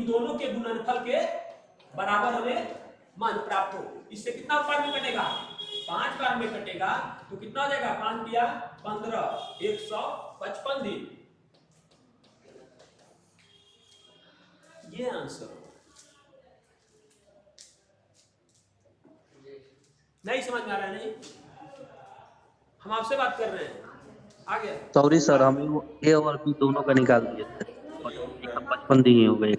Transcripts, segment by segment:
दोनों के गुणनफल के बराबर हमें मान प्राप्त हो। इससे कितना बार में कटेगा? 5 बार में कटेगा तो कितना हो जाएगा? 5 दिया 15, 155 दिन। ये आंसर हो। नहीं समझ में आ रहा है? नहीं, हम आपसे बात कर रहे हैं। आ गया? सॉरी सर, हम ए और बी दोनों का निकाल दिए थे, 55 दिए हो गए।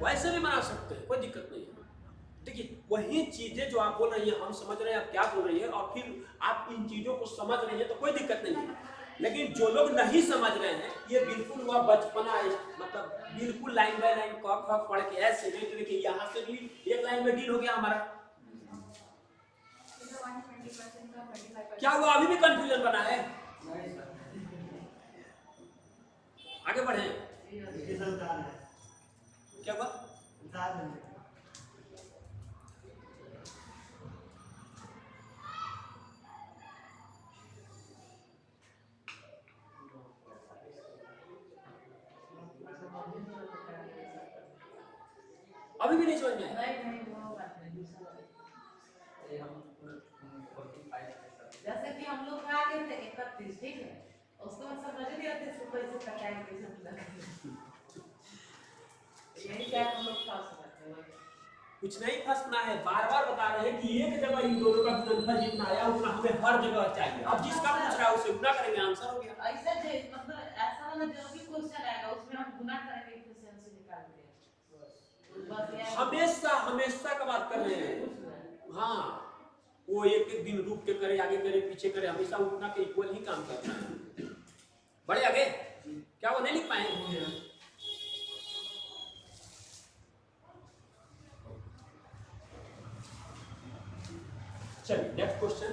वैसे भी बना सकते हैं, कोई दिक्कत नहीं है। देखिए वही चीजें जो आप बोल रही हैं हम समझ रहे हैं आप क्या बोल रही है, और फिर आप इन चीजों को समझ रही है तो कोई दिक्कत नहीं है। लेकिन जो लोग नहीं समझ रहे हैं, ये बिल्कुल हुआ बचपना, मतलब बिल्कुल लाइन बाय लाइन क ख पढ़ के ऐसे नहीं। तो देखिए यहाँ से भी एक लाइन में डील हो गया हमारा। क्या हुआ? अभी भी कंफ्यूजन बना है? आगे बढ़े। क्या हुआ? अभी भी नहीं समझ में आया? जैसे कि हम लोग आ गए थे 31, ठीक है, उसको हम समझ नहीं आते इसको कैसे कटाएंगे, कैसे यही क्या हम लोग फंस जाते हैं। कुछ नहीं फंसना है, बार बार बता रहे हैं कि एक जगह इन दोनों का गुणनफल जितना आया उतना हमें हर जगह चाहिए। अब जिसका पूछ रहा है उसे गुना करेंगे, आंसर हो गया। ऐसा मतलब ऐसा वाला जो भी क्वेश्चन आएगा उसमें हम गुना करेंगे, एफिशिएंसी निकालेंगे। हमेशा हमेशा का बात कर रहे हैं। हाँ, वो एक एक दिन रुक के करे, आगे करे, पीछे करे, हमेशा उतना के इक्वल ही काम करना है। बढ़े आगे। क्या वो नहीं लिख पाए? चलिए नेक्स्ट क्वेश्चन।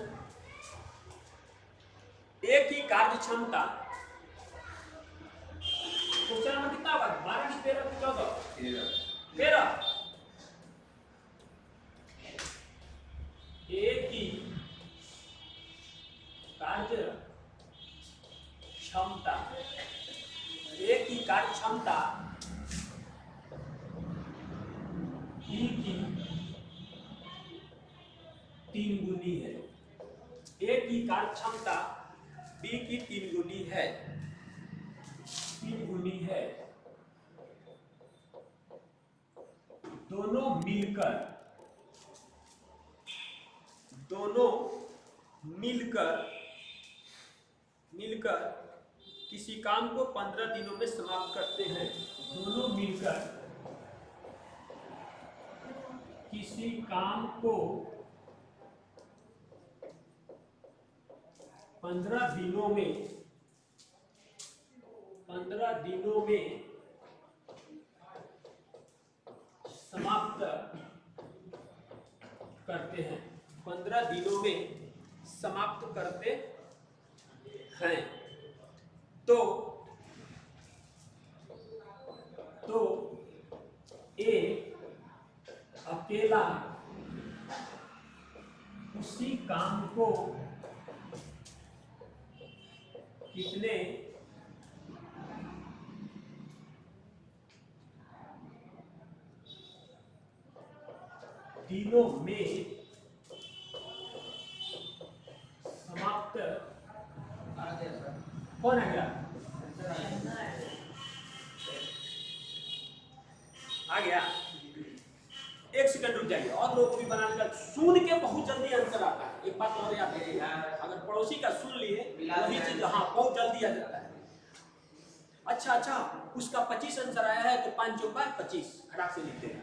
एक ही कार्य क्षमता, क्वेश्चन नंबर कितना होगा? 12 की 13 की 14 13। एक ही कार्य क्षमता, एक ही कार्य क्षमता ई की 3 गुनी है। एक ही कार्य क्षमता बी की 3 गुनी है, 3 गुनी है। दोनों मिलकर किसी काम को 15 दिनों में समाप्त करते हैं। दोनों मिलकर किसी काम को 15 दिनों में समाप्त करते हैं। 15 दिनों में समाप्त करते हैं। तो ए अकेला उसी काम को कितने दिनों में समाप्त, कौन है गया? आ गया? एक सेकंड रुक जाइए, और लोगों को भी बनाने का। सुन के बहुत जल्दी आंसर आता है। एक बात और याद रखिए, अगर पड़ोसी का सुन लिए वही चीज, हाँ बहुत जल्दी आ जाता है। अच्छा, उसका 25 आंसर आया है तो 5 चौका 25 खराब से लिखते हैं।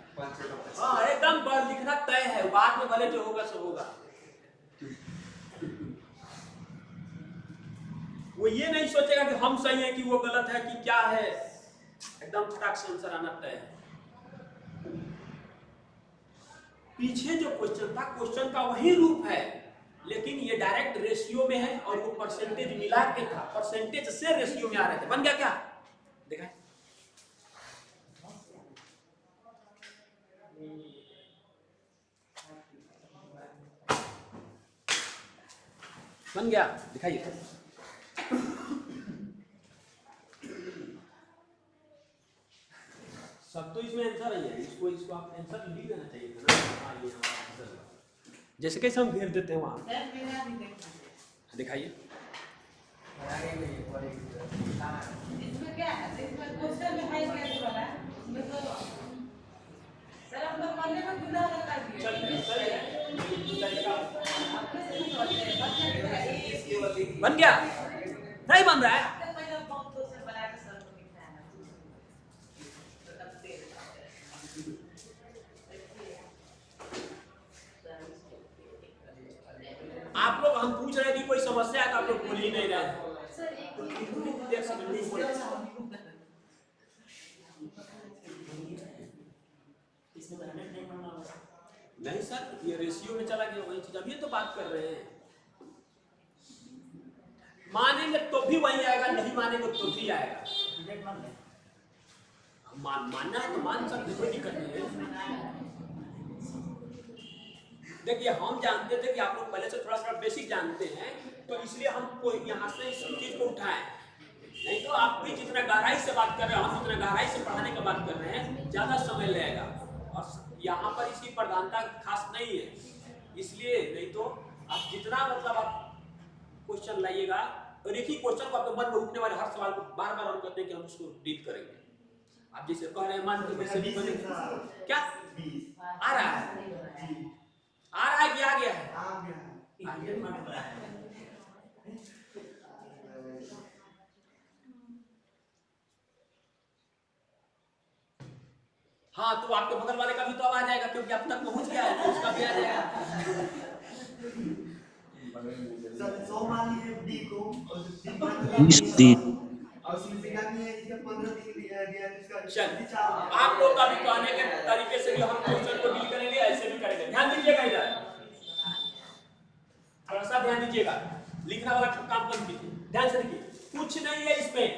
हाँ एकदम लिखना तय है, बाद में भले जो होगा सो होगा। वो ये नहीं सोचेगा कि हम सही है कि वो गलत है कि क्या है, एकदम फटाक से आंसर आना तय है। पीछे जो क्वेश्चन था, क्वेश्चन का वही रूप है, लेकिन ये डायरेक्ट रेशियो में है और वो परसेंटेज मिला के था, परसेंटेज से रेशियो में आ रहे थे। बन गया क्या? देखा? बन गया, दिखाइए। सब तो इसमें आंसर ही है, इसको आप आंसर लिख देना चाहिए था ना। हाँ, ये हमारा आंसर है। जैसे कैसे हम घेर देते हैं वहाँ, दिखाइए। इसमें क्या है, इसमें क्वेश्चन में है कैसे वाला है, इसमें तो सर हम लोग पढ़ने में गुनाह कर दिए। बन गया, नहीं बन रहा है। पहले बहुत क्वेश्चन बना के सर को दिखाया ना। आप लोग, हम पूछ रहे हैं कि कोई समस्या है तो आप लोग बोल ही नहीं रहे हैं। एक सेकंड नहीं बोल। नहीं सर, ये रेशियो में चला गया वही चीज, अभी तो बात कर रहे हैं। मानेंगे तो भी वही आएगा, नहीं मानेंगे तो भी आएगा। मानना है तो मान सकते, कोई दिक्कत नहीं है। देखिए हम जानते थे कि आप लोग पहले से थोड़ा सा बेसिक जानते हैं, तो इसलिए हम यहाँ से इस चीज को उठाएं। नहीं तो आप भी जितना गहराई से बात कर रहे हैं, हम जितना गहराई से पढ़ाने की बात कर रहे हैं, ज्यादा समय लगेगा और यहाँ पर इसकी प्रधानता खास नहीं है। इसलिए नहीं तो आप जितना मतलब आप क्वेश्चन लाइएगा, और एक ही क्वेश्चन को आपके मन में उठने वाले हर सवाल को बार बार हम कहते हैं कि हम उसको डील करेंगे। आप जैसे कह रहे हैं मान के वैसे भी बनेगा क्या आ रहा है, आ रहा है कि आ गया है? आ गया। हाँ, तो आपके बगल वाले का भी तो अब आ जाएगा, क्योंकि अब तक पहुंच गया है, तो उसका भी आ जाएगा। चल, आप लोग का भी कहने के तरीके से भी हम क्वेश्चन को डील करेंगे, ऐसे भी करेंगे। ध्यान दीजिएगा, इधर थोड़ा सा ध्यान दीजिएगा, लिखना वाला काम कम कीजिए, ध्यान से देखिए। कुछ नहीं है इसमें,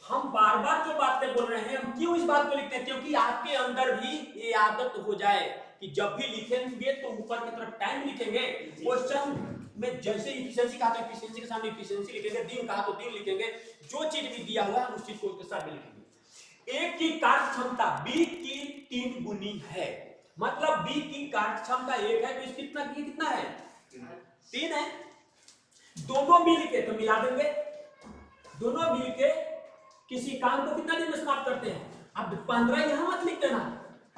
हम बार बार जो बातें बोल रहे हैं, हम क्यों इस बात को लिखते हैं? क्योंकि आपके अंदर भी ये आदत हो जाए कि जब भी लिखेंगे तो ऊपर की तरफ टाइम लिखेंगे। क्वेश्चन में जैसे इफिशिएंसी कहा तो इफिशिएंसी के सामने इफिशिएंसी लिखेंगे, दिन कहा तो दिन लिखेंगे, जो चीज भी दिया हुआ है उस चीज को उसके साथ लिखेंगे। एक की कार्य क्षमता बी की 3 गुनी है, मतलब बी की कार्य क्षमता 1 है, तो इसकी कितना है? 3 है। दोनों मिल के तो मिला देंगे, दोनों मिल के किसी काम को कितना दिन में समाप्त करते हैं? अब 15 यहां मत लिख देना,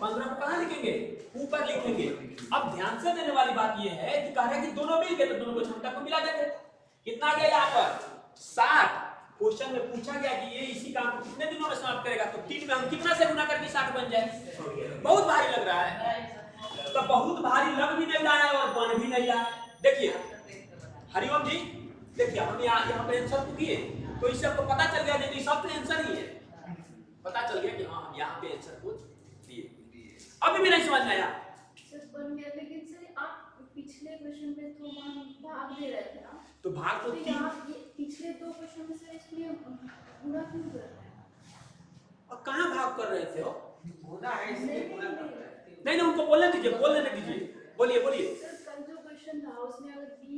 15 को कहां लिखेंगे? ऊपर लिखेंगे। अब ध्यान से देने वाली बात यह है कि कह रहे हैं कि दोनों मिल गए तो दोनों को क्षमता को मिला देंगे। कितना गया यहाँ पर? 60। क्वेश्चन में पूछा गया कि ये इसी काम को कितने दिनों में समाप्त करेगा, तो 3 में हम कितना से गुना करके 60 बन जाए? बहुत भारी लग रहा है, तो बहुत भारी लग भी नहीं रहा है और बन भी नहीं रहा है। देखिए हरिओम जी, देखिए हम यहाँ पे आंसर दिए, तो इससे आपको पता चल गया कि सब तो आंसर ही है, पता चल गया कि हाँ हम यहाँ पे आंसर को दिए। अभी भी नहीं समझ में आया सर, बन गया, लेकिन सर आप पिछले क्वेश्चन में तो भाग दे रहे थे ना, तो भाग तो आप ये पिछले 2 क्वेश्चन में सर इसमें पूरा क्यों कर रहे हैं? और कहाँ भाग कर रहे थे हो? होना है इसलिए पूरा कर रहे हैं। नहीं उनको बोलने दीजिए, बोलने दीजिए, बोलिए। सर कल जो क्वेश्चन था उसमें अगर बी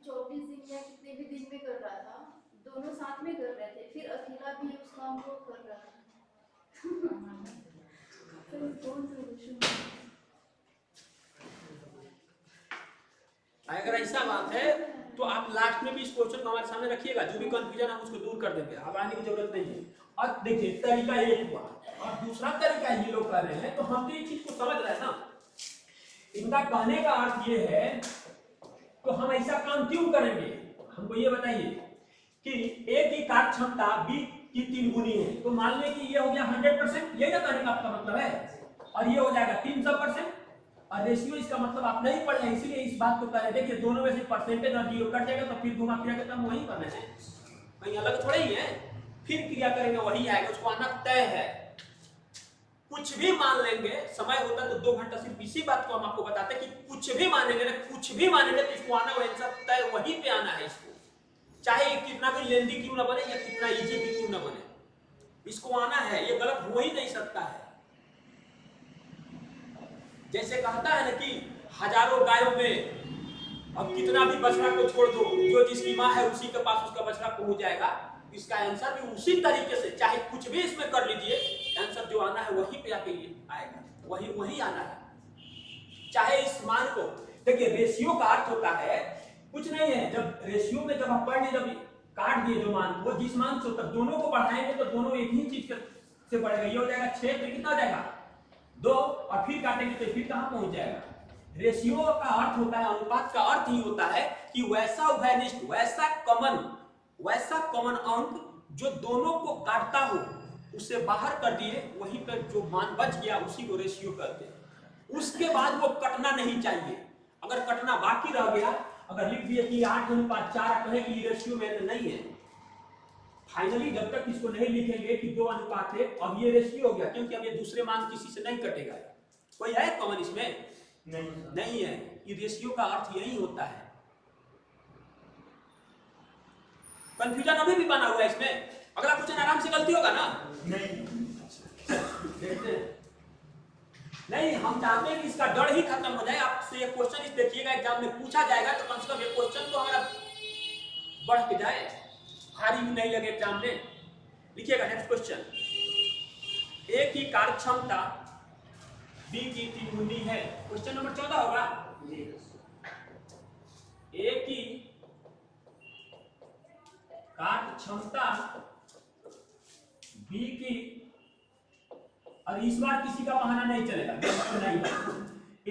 24 दिन या कितने भी दिन में कर रहा था, दोनों साथ में कर रहे थे, फिर अकेला भी उस काम को कर रहा था। कौन सा क्वेश्चन? अगर ऐसा बात है तो आप लास्ट में भी इस क्वेश्चन को हमारे सामने रखिएगा, जो भी कंफ्यूजन है उसको दूर कर देंगे, अब आने की जरूरत नहीं है। और देखिए तरीका एक हुआ और दूसरा तरीका ये लोग कर रहे हैं, तो हम तो ये चीज को समझ रहे हैं ना। इनका कहने का अर्थ ये है, तो हम ऐसा काम क्यों करेंगे? हमको ये बताइए कि ए की कार्य क्षमता बी की 3 गुनी है, तो मान लें कि ये हो गया 100%, यही ना कहने का आपका मतलब है, और ये हो जाएगा 300%, और रेशियो इसका मतलब आप नहीं पढ़ रहे, इसीलिए इस बात को कह रहे हैं। देखिए दोनों में से परसेंटेज और जीरो कट जाएगा, तो फिर घुमा फिरा के तब वही करना है, कहीं अलग थोड़ा ही है। फिर क्रिया करेंगे वही आएगा, उसको आना तय है। कुछ भी मान लेंगे, समय होता तो 2 घंटा सिर्फ इसी बात को हम आपको बताते कि कुछ भी मानेंगे ना, कुछ भी मानेंगे तो इसको आना वही सब तय वहीं पे आना है। इसको चाहे कितना भी लेंदी क्यों ना बने या कितना इजी भी क्यों ना बने, इसको आना है, ये गलत हो ही नहीं सकता है। जैसे कहता है ना कि हजारों गायों में अब कितना भी बछड़ा को छोड़ दो, जो जिसकी माँ है उसी के पास उसका बछड़ा पहुंच जाएगा। इसका आंसर भी उसी तरीके से, चाहे कुछ भी इसमें कर लीजिए, आंसर जो आना है वही पे आके आएगा, वही आना है। चाहे इस मान को देखिए, रेशियो का अर्थ होता है कुछ नहीं है, जब रेशियो में जब हम पढ़ जब काट दिए जो मान को, जिस मान से तब दोनों को बढ़ाएंगे तो दोनों एक ही चीज से बढ़ेगा। ये हो जाएगा 6, तो कितना हो जाएगा 2, और फिर काटेंगे तो फिर कहां पहुंच जाएगा। रेशियो का अर्थ होता है, अनुपात का अर्थ ही होता है कि वैसा उभयनिष्ठ, वैसा कॉमन अंक जो दोनों को काटता हो, उसे बाहर कर दिए, वहीं पर जो मान बच गया उसी को रेशियो कहते हैं। उसके बाद वो कटना नहीं चाहिए। अगर कटना बाकी रह गया, अगर लिख दिए कि 8:4 कहे कि रेशियो में तो नहीं है, फाइनली जब तक इसको नहीं लिखेंगे कि 2 अनुपात है, अब ये रेशियो हो गया, क्योंकि अब ये दूसरे मान किसी से नहीं कटेगा। कोई है कॉमन इसमें? नहीं है। ये रेशियो का अर्थ यही होता है। कंफ्यूजन अभी भी बना हुआ है इसमें। अगला क्वेश्चन आराम से गलती होगा ना? नहीं, हम चाहते हैं कि इसका डर ही खत्म हो जाए। आपसे ये क्वेश्चन इस देखिएगा एग्जाम में पूछा जाएगा तो कम से कम ये क्वेश्चन तो हमारा बढ़ के जाए, भारी भी नहीं लगे एग्जाम में। लिखिएगा नेक्स्ट क्वेश्चन। ए की कार्य क्षमता बी की 3 गुनी है। क्वेश्चन नंबर 14 होगा। ए की कार्य क्षमता बी की, और इस बार किसी का बहाना नहीं चलेगा, नहीं।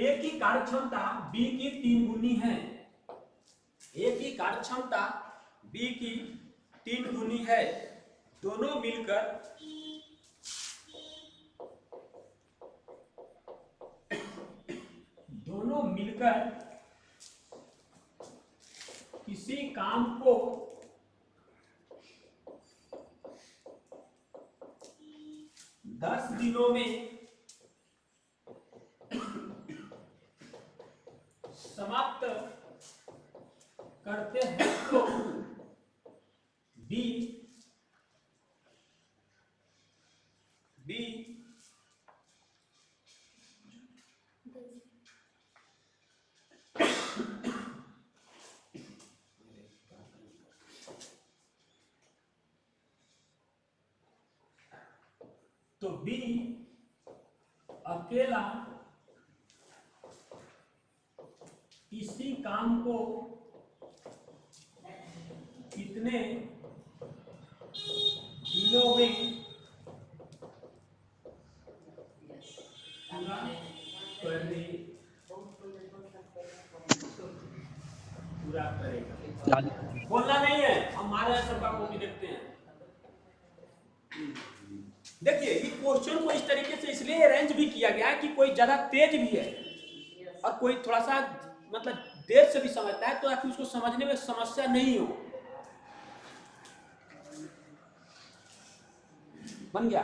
ए की कार्य क्षमता बी की 3 गुनी है। ए की कार्य क्षमता बी की 3 गुनी है। दोनों मिलकर किसी काम को 10 दिनों में समाप्त करते हैं तो बी अकेला इसी काम को कितने दिनों में पूरा करेगा। बोलना नहीं है, हमारे सबका कॉपी देखते हैं। देखिए, ये क्वेश्चन को इस तरीके से इसलिए अरेंज भी किया गया है कि कोई ज्यादा तेज भी है और कोई थोड़ा सा मतलब देर से भी समझता है, तो ताकि उसको समझने में समस्या नहीं हो। बन गया?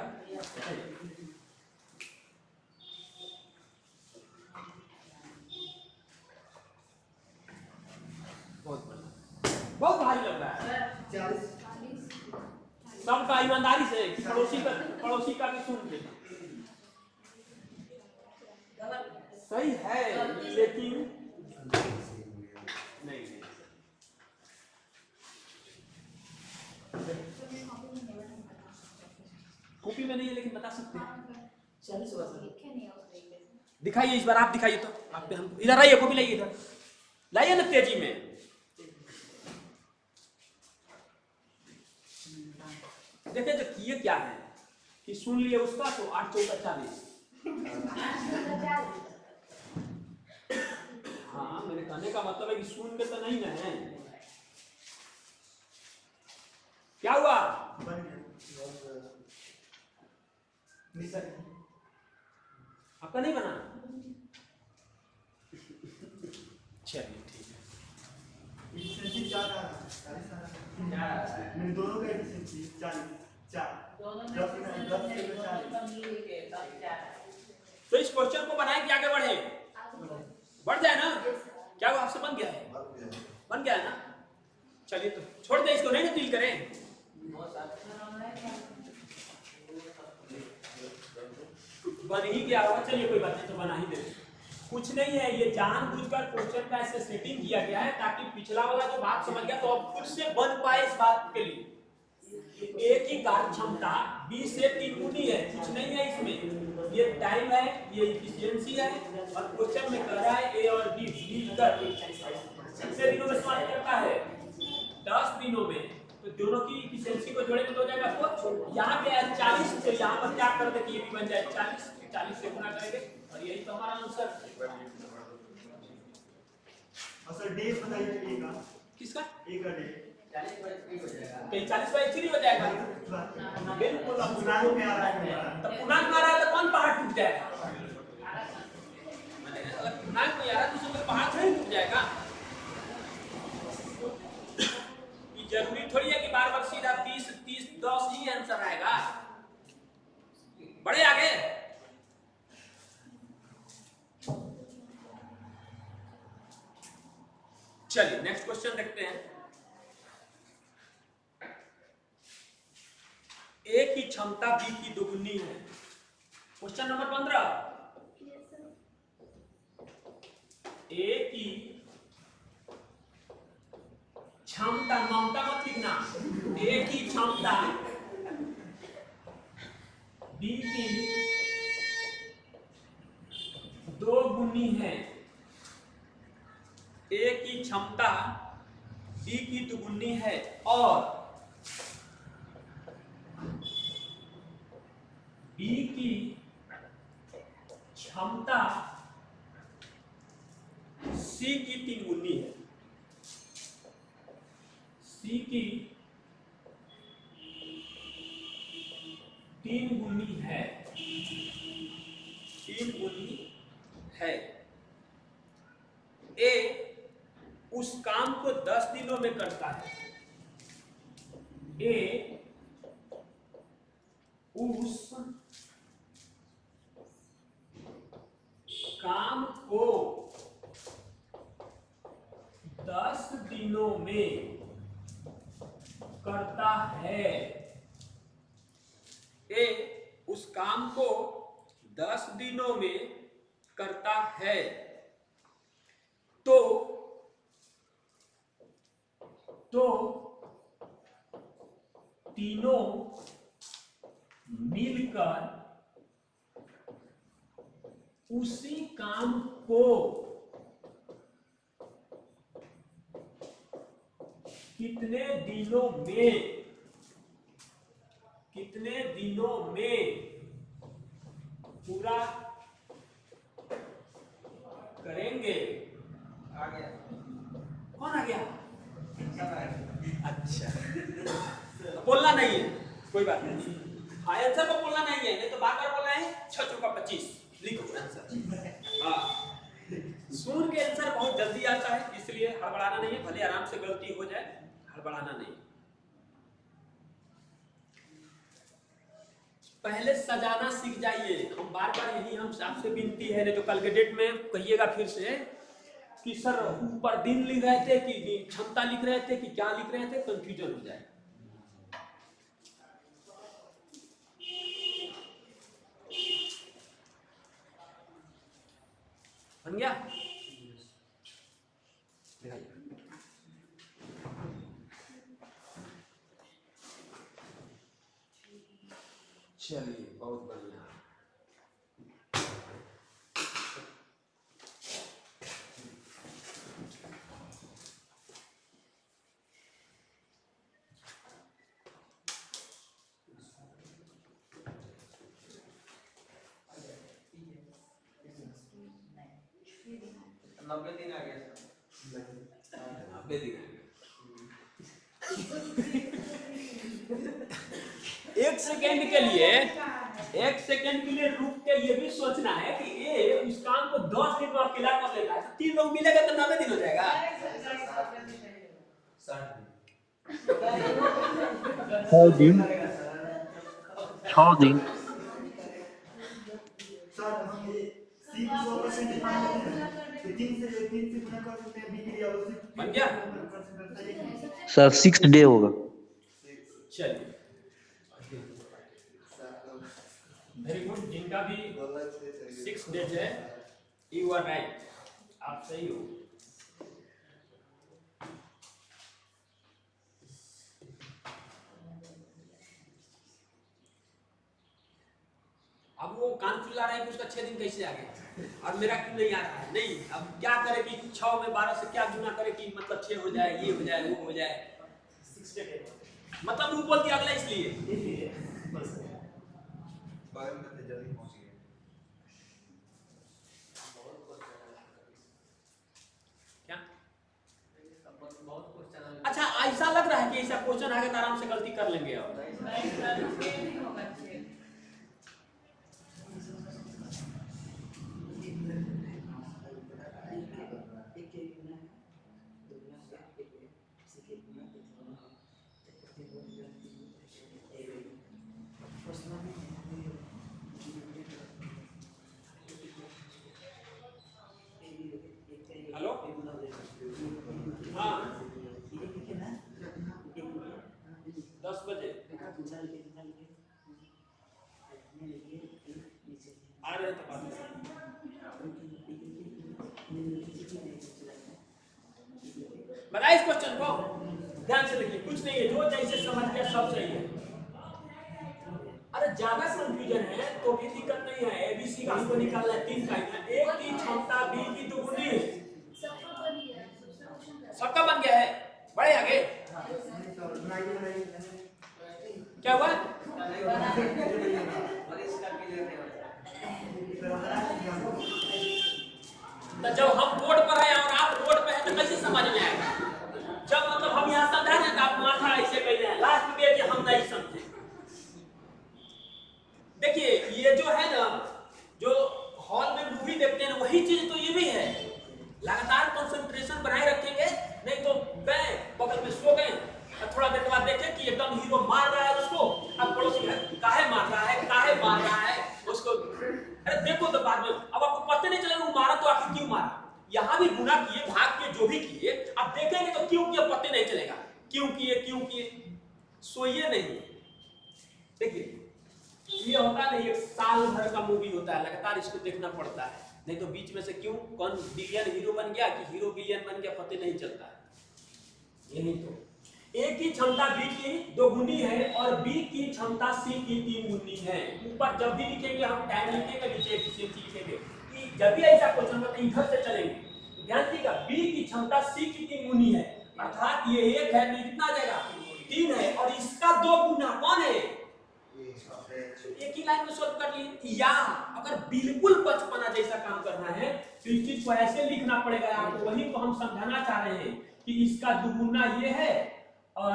बहुत भारी लग रहा है सबका, ईमानदारी से पड़ोसी का भी सुन ले। सही है लेकिन नहीं। कॉपी में नहीं है लेकिन बता सकते हैं। दिखाइए इस बार, आप दिखाइए तो। आप हम इधर आइए, कॉपी लाइए, इधर लाइए ना तेजी में। देखिए जो किए क्या है कि सुन लिए उसका, तो 8 × 4 = 40। हाँ, मेरे कहने का मतलब है कि सुन के तो नहीं है। क्या हुआ? आपका नहीं बना? चलिए ठीक है। दोनों का एफिशिएंसी 4 तो इस क्वेश्चन को बनाए कि आगे बढ़े, बढ़ जाए ना? क्या वो आपसे बन गया है? बन गया है ना? चलिए तो छोड़ दे इसको, नहीं ना डील करें। बन ही गया होगा, चलिए कोई बात नहीं, तो बना ही दे। कुछ नहीं है, ये जानबूझकर क्वेश्चन का ऐसे सेटिंग किया गया है ताकि पिछला वाला जो बात समझ गया तो अब खुद से बन पाए इस बात के लिए। ए की कार्य क्षमता बी से 3 गुनी है, कुछ नहीं है इसमें, ये टाइम है, ये इफिशियंसी है, और क्वेश्चन में कह रहा है ए और बी मिलकर कितने दिनों में समाप्त करता है, 10 दिनों में। तो दोनों की इफिशियंसी को जोड़ेंगे तो हो जाएगा कुछ, यहाँ पे 40 तो यहाँ पर क्या कर दे कि ये भी बन जाए 40 से गुना करेंगे और यही तो हमारा आंसर। और सर डे बताइए ए का। किसका? ए का डे 40/3 हो जाएगा। बिल्कुल अब पूर्णांक में आ रहा है। तो पूर्णांक में आ रहा है तो कौन पहाड़ टूट जाएगा? अगर पूर्णांक में आ रहा है तो उसमें पहाड़ थोड़ी टूट जाएगा। ये जरूरी थोड़ी है कि बार-बार सीधा 30 30 10 ही आंसर आएगा। बढ़े आगे। चलिए नेक्स्ट क्वेश्चन देखते हैं। ए की क्षमता बी की दोगुनी है। Question number 15। ए की क्षमता, ममता मत लिखना, ए की क्षमता बी की दोगुनी है। ए की क्षमता बी की दोगुनी है और बी की क्षमता सी की 3 गुनी है। सी की 3 गुनी है, 3 गुनी है। ए उस काम को 10 दिनों में करता है। ए उस काम को 10 दिनों में करता है। ए उस काम को 10 दिनों में करता है तो तीनों मिलकर उसी काम को कितने दिनों में पूरा करेंगे? आ गया। कौन आ गया? सब आ गया। अच्छा बोलना नहीं है, कोई बात नहीं। हाँ आंसर को बोलना नहीं है, नहीं तो बार-बार बोलना है। 6 चौका 25 लिखो आंसर। हाँ सुन के आंसर बहुत जल्दी आता है, इसलिए हड़बड़ाना नहीं है, भले आराम से गलती हो जाए, हड़बड़ाना नहीं। पहले सजाना सीख जाइए। हम बार-बार यही हम आपसे विनती है, नहीं तो कल के डेट में कहिएगा फिर से कि सर ऊपर दिन लिख रहे थे कि क्षमता लिख रहे थे कि क्या लिख रहे थे, कंफ्यूजन हो जाए। बन गया? चलिए बहुत बढ़िया। नब्बे दिन आ गया सर। 90 दिन। एक सेकेंड के लिए रुक के ये भी सोचना है कि ये उस काम को 10 दिन में अकेला कर लेता है तो 3 लोग मिलेगा तो 90 दिन हो जाएगा। 6 दिन। सर हम ये सी को 100% मान लेते हैं तो 3 से गुना कर सकते हैं बी के लिए और बन गया? सर 6 डे होगा। चलिए वेरी गुड। जिनका भी 6 डेज है यू आर राइट, आप सही हो। अब वो कान चिल्ला रहा है कि उसका 6 दिन कैसे आ गया और मेरा क्यों नहीं आ रहा है। नहीं, अब क्या करे कि 6 में 12 से क्या गुना करे कि मतलब 6 हो जाए, ये हो जाए, वो हो जाए। 68 मतलब वो बोल दिया अगला इसलिए। बस बगल में थे, जल्दी पहुंच गए। क्या? अच्छा, ऐसा लग रहा है कि ऐसा क्वेश्चन आगे तो आराम से गलती कर लेंगे। अब नहीं सर, ये नहीं होगा छेद। हेलो, हाँ 10 बजे आ रहे थे बात। बताइए इस क्वेश्चन को ध्यान से देखिए, कुछ नहीं है, जो जैसे समझ गया सब सही है। अरे ज्यादा कंफ्यूजन है तो भी दिक्कत नहीं है। एबीसी का हमको निकालना है 3 का। एक की क्षमता बी की दुगुनी है। सबका बन गया, दूसरा क्वेश्चन था। सबका बन गया है। बढ़े आगे क्या हुआ? और इसका क्लियर नहीं होता। तो जब हम बोर्ड पर है और आप बोर्ड पे हैं तो कैसे समझ में आएगा? जब मतलब हम यहाँ समझा रहे हैं तो आप माथा ऐसे कह रहे हैं, लास्ट में कि हम नहीं समझे। देखिए ये जो है ना, जो हॉल में मूवी देखते हैं वही चीज तो ये भी है। लगातार कंसंट्रेशन बनाए रखेंगे, नहीं तो गए बगल में सो गए और थोड़ा देर के बाद देखें कि एकदम हीरो मार रहा है उसको, अब पड़ोसी काहे मार रहा है, काहे मार रहा है उसको। अरे देखो तो बाद में, अब आपको पता नहीं चलेगा वो मारा तो आखिर क्यों मारा। यहाँ भी गुना किए, भाग किए, जो भी किए, अब देखेंगे तो क्यों किए पता नहीं चलेगा। क्यों किए सोइए नहीं। देखिए ये होता नहीं, एक साल भर का मूवी होता है, लगातार इसको देखना पड़ता है, नहीं तो बीच में से क्यों कौन विलियन हीरो बन गया कि हीरो विलियन बन गया पता नहीं चलता है। यही तो ए की क्षमता बी की 2 गुनी है और बी की क्षमता सी की 3 गुनी है। ऊपर जब भी लिखेंगे हम टाइम लिखेंगे, नीचे एफिशिएंसी लिखेंगे कि जब भी ऐसा क्वेश्चन होता है इधर से चलेंगे। ध्यान दीजिएगा, बी की क्षमता सी की 3 गुनी है, अर्थात ये 1 है तो कितना आ जाएगा 3 है, और इसका 2 गुना कौन है, एक ही लाइन में सॉल्व कर लिए। या अगर बिल्कुल बचपना जैसा काम करना है तो इस चीज को ऐसे लिखना पड़ेगा आपको। वही तो हम समझाना चाह रहे हैं कि इसका दुगुना ये है और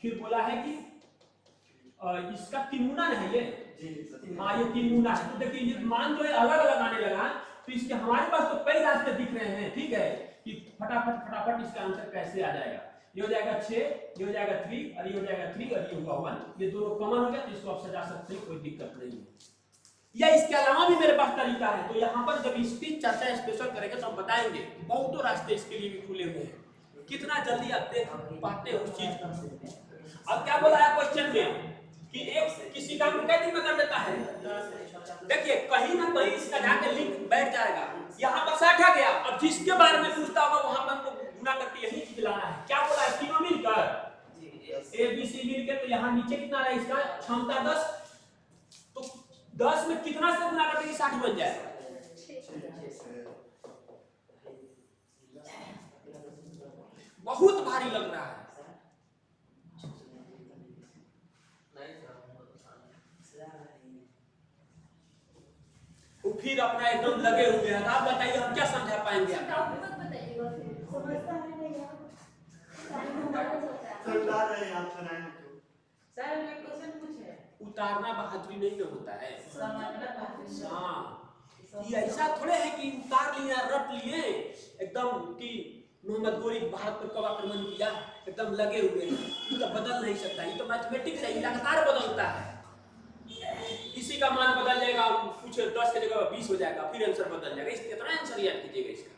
फिर बोला है कि इसका 3 गुना है ये। हाँ ये 3 गुना है। तो देखिए ये मान जो है अलग अलग आने लगा, तो इसके हमारे पास तो कई रास्ते दिख रहे हैं। ठीक है कि फटाफट इसका आंसर कैसे आ जाएगा। ये हो जाएगा 6, ये हो जाएगा 3 और ये हो जाएगा 3 और ये होगा 1। ये दोनों कॉमन हो गया तो इसको आप सजा सकते हैं, कोई दिक्कत नहीं है। या इसके अलावा भी मेरे पास तरीका है, तो यहाँ पर जब इसकी चर्चा स्पेशल करेंगे तो हम बताएंगे। बहुत तो रास्ते इसके लिए भी खुले हुए हैं, कितना जल्दी आप देख पाते हो उस चीज को। अब क्या बोला है क्वेश्चन में कि एक किसी काम को कितने में कर देता है। देखिए कहीं ना कहीं इसका जाके लिंक बैठ जाएगा। यहाँ पर बैठा गया, अब जिसके बारे में पूछता होगा वहां पर हमको गुना करके यही चीज लाना है। क्या बोला है, तीनों मिलकर ए बी सी मिलकर, तो यहाँ नीचे कितना है इसका क्षमता 10, तो 10 में कितना से गुना करके 60 बन जाएगा। बहुत भारी लग रहा है। फिर अपना एकदम लगे हुए हैं। आप बताइए हम क्या समझा पाएंगे। डाउट मत बताइएगा, फिर समझता है नहीं यार, टाइम हमारा चलता है। सरदार रहे आप सुनाए तो सर मैं क्वेश्चन पूछे, उतारना बहादुरी नहीं में होता है। समझना बात है। हाँ ये ऐसा थोड़े है कि उतार लिया रट लिए एकदम कि मोहम्मद गोरी भारत पर कब आक्रमण किया, एकदम लगे हुए हैं। ये तो बदल नहीं सकता, ये तो मैथमेटिक्स है, लगातार बदलता है। इसी का मान बदल जाएगा, कुछ 10 की जगह 20 हो जाएगा, फिर आंसर बदल जाएगा। इस कितना आंसर याद कीजिएगा इसका।